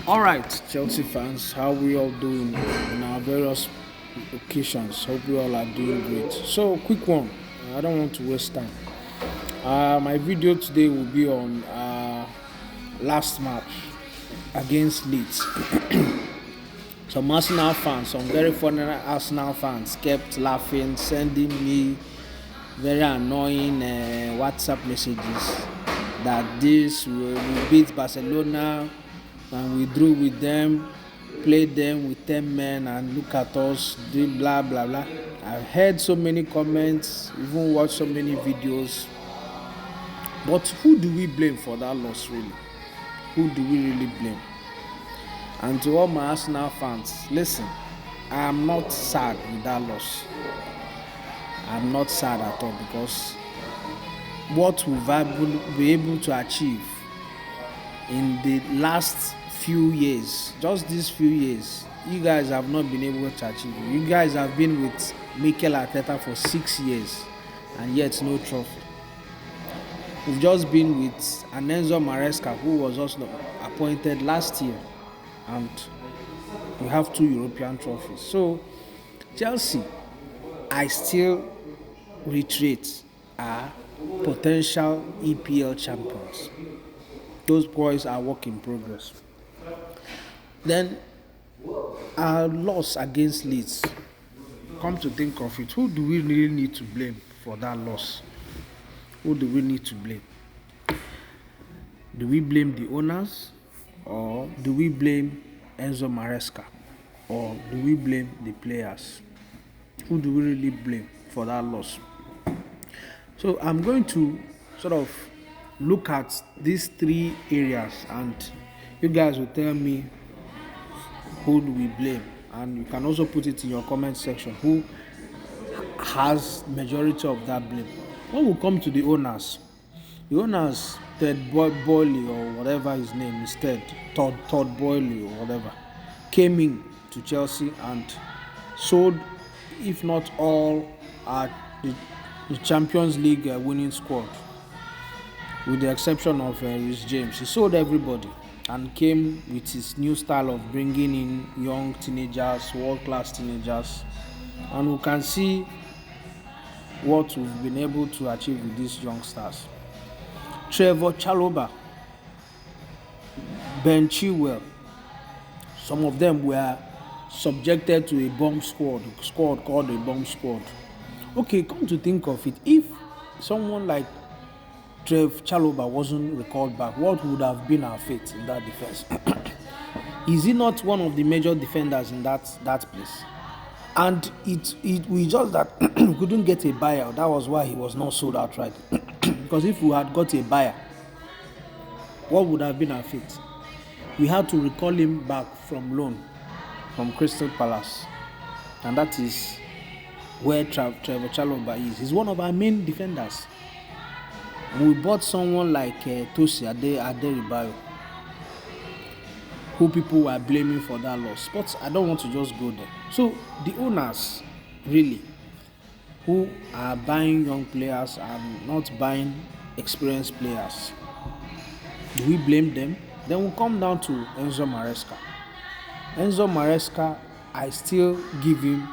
All right, Chelsea fans, how we all doing in our various occasions? Hope we all are doing great. So, quick one. I don't want to waste time. My video today will be on last match against Leeds. Some Arsenal fans, some very funny Arsenal fans, kept laughing, sending me very annoying WhatsApp messages that this we beat Barcelona and we drew with them, played them with 10 men, and look at us, do blah blah blah. I've heard so many comments, even watched so many videos. But who do we blame for that loss, really? Who do we really blame? And to all my Arsenal fans, listen, I am not sad with that loss. I'm not sad at all, because what we've been able to achieve in the last few years, just these few years, you guys have not been able to achieve. You guys have been with Mikel Arteta for 6 years and yet no trophy. We've just been with Enzo Maresca, who was also appointed last year, and we have 2 European trophies. So Chelsea, I still reiterate, are potential EPL champions. Those boys are work in progress. Then our loss against Leeds, come to think of it, who do we really need to blame for that loss? Who do we need to blame? Do we blame the owners, or do we blame Enzo Maresca, or do we blame the players? Who do we really blame for that loss? So I'm going to sort of look at these 3 areas, and you guys will tell me who do we blame, and you can also put it in your comment section who has majority of that blame. When we come to the owners, Ted Boyle or whatever his name is, Todd Boyle or whatever, came in to Chelsea and sold, if not all, the Champions League winning squad, with the exception of Reece James. He sold everybody and came with his new style of bringing in young teenagers, world-class teenagers, and we can see what we've been able to achieve with these youngsters. Trevor Chalobah, Ben Chilwell, some of them were subjected to a bomb squad called a bomb squad. Okay, come to think of it, if someone like Trev Chalobah wasn't recalled back, what would have been our fate in that defense? Is he not one of the major defenders in that place? And we just that we couldn't get a buyer. That was why he was not sold outright. Because if we had got a buyer, what would have been our fate? We had to recall him back from loan from Crystal Palace, and that is where Trevor Chalobah is. He's one of our main defenders. We bought someone like Tosi Aderibayo, who people were blaming for that loss. But I don't want to just go there. So the owners, really, who are buying young players and not buying experienced players, do we blame them? Then we'll come down to Enzo Maresca. Enzo Maresca, I still give him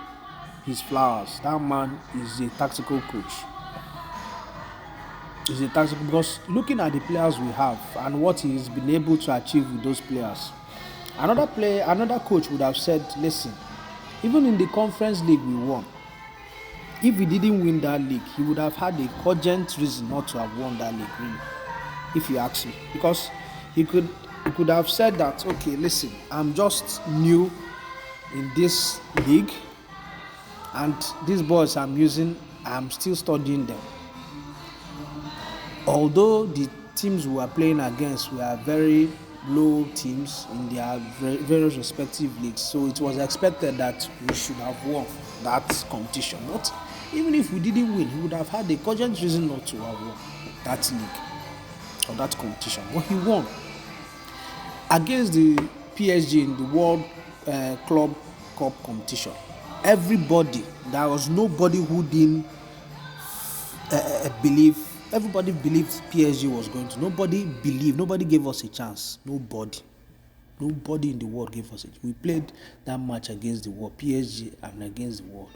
his flowers. That man is a tactical coach. He's a tactical, because looking at the players we have and what he's been able to achieve with those players, another coach would have said, listen, even in the Conference League we won, if he didn't win that league, he would have had a cogent reason not to have won that league, really, if you ask me. Because he could have said that, okay, listen, I'm just new in this league, and these boys I'm using, I'm still studying them. Although the teams we were playing against were very low teams in their various respective leagues, so it was expected that we should have won that competition. But even if we didn't win, he would have had a cogent reason not to have won that league or that competition. But he won against the PSG in the World Club Cup competition. Everybody, there was nobody who didn't believe. Everybody believed PSG was going to. Nobody gave us a chance. Nobody. Nobody in the world gave us it. We played that match against the world, PSG and against the world.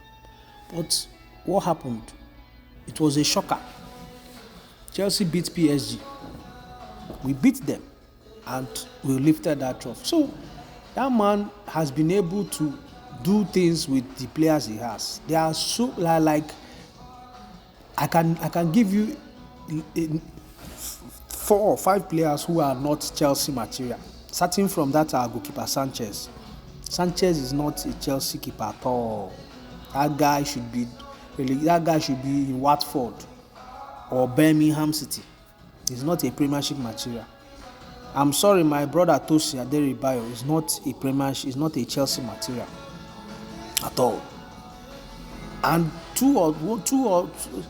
But what happened? It was a shocker. Chelsea beat PSG. We beat them and we lifted that trophy. So that man has been able to do things with the players he has. They are so like I can give you 4 or 5 players who are not Chelsea material. Starting from that, our goalkeeper Sanchez. Sanchez is not a Chelsea keeper at all. That guy should be in Watford or Birmingham City. He's not a Premiership material. I'm sorry, my brother Tosin Aderibayo is not a Premiership, is not a Chelsea material at all. And two or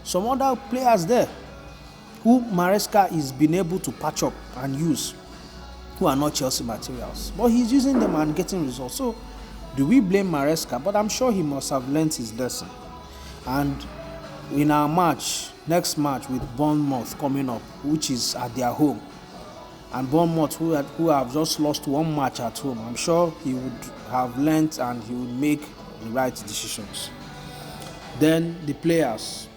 some other players there who Maresca is been able to patch up and use, who are not Chelsea materials, but he's using them and getting results. So do we blame Maresca? But I'm sure he must have learnt his lesson. And in our next match with Bournemouth coming up, which is at their home, and Bournemouth who have just lost 1 match at home, I'm sure he would have learnt and he would make the right decisions. Then the players.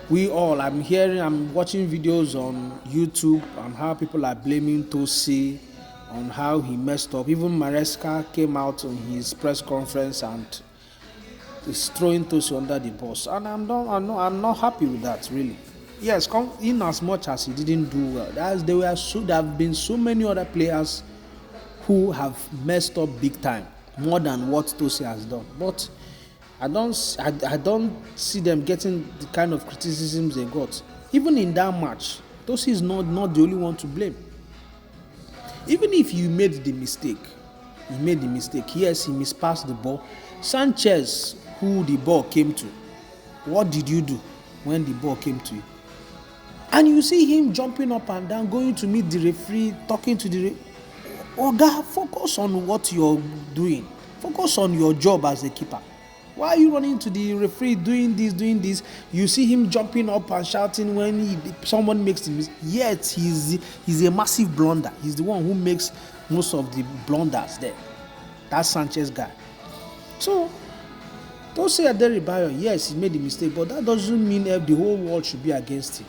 I'm watching videos on YouTube on how people are blaming Tosin on how he messed up. Even Maresca came out on his press conference and is throwing Tosin under the bus, and I'm not happy with that, really. Yes, in as much as he didn't do well, there have been so many other players who have messed up big time, more than what Tosin has done. But I don't see them getting the kind of criticisms they got. Even in that match, Tosin is not the only one to blame. Even if you made the mistake, yes, he mispassed the ball. Sanchez, who the ball came to, what did you do when the ball came to you? And you see him jumping up and down, going to meet the referee, talking to the Oga, focus on what you're doing. Focus on your job as a keeper. Why are you running to the referee doing this? You see him jumping up and shouting when someone makes the mistake. Yet he's a massive blunder. He's the one who makes most of the blunders there. That Sanchez guy. So don't say Aderibayo, yes, he made a mistake, but that doesn't mean the whole world should be against him.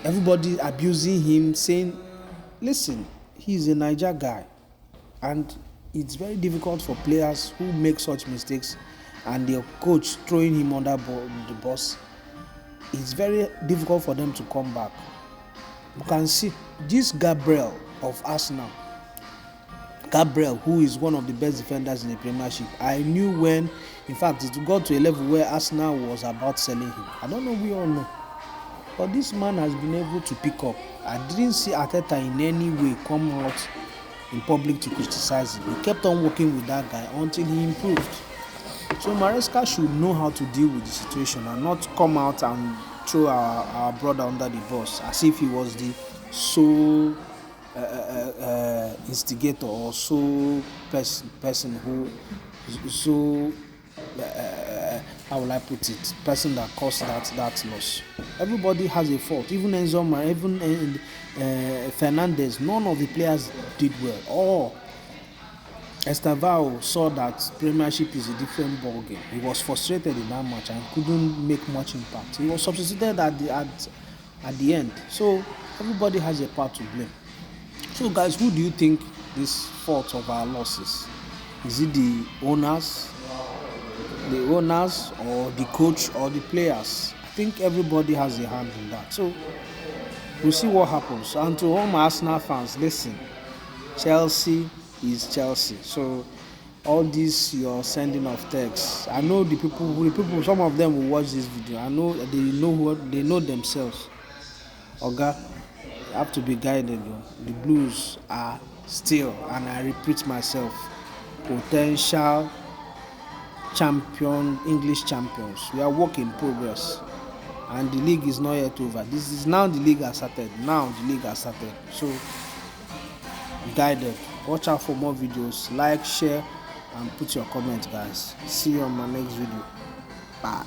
Everybody abusing him, saying, listen, he's a Niger guy, and it's very difficult for players who make such mistakes and their coach throwing him under the bus. It's very difficult for them to come back. You can see this Gabriel of Arsenal. Gabriel, who is one of the best defenders in the Premiership. I knew when, in fact, it got to a level where Arsenal was about selling him. I don't know, we all know. But this man has been able to pick up. I didn't see Arteta in any way come out in public to criticize him. He kept on working with that guy until he improved. So Maresca should know how to deal with the situation and not come out and throw our brother under the bus as if he was the sole instigator or sole person who how will I put it? Person that caused that loss. Everybody has a fault. Even Fernandez. None of the players did well. Or Estavao saw that Premiership is a different ball game. He was frustrated in that match and couldn't make much impact. He was substituted at the end. So everybody has a part to blame. So guys, who do you think is fault of our losses? Is it the owners or the coach or the players? I think everybody has a hand in that. So we'll see what happens. And to all my Arsenal fans, listen, Chelsea is Chelsea. So all this you're sending of texts, I know the people, some of them will watch this video. I know they know themselves. Oga, you have to be guided. The Blues are still, and I repeat myself, potential English champions. We are work in progress, and the league is not yet over. This is now the league has started. So be guided. Watch out for more videos. Like, share, and put your comments, guys. See you on my next video. Bye.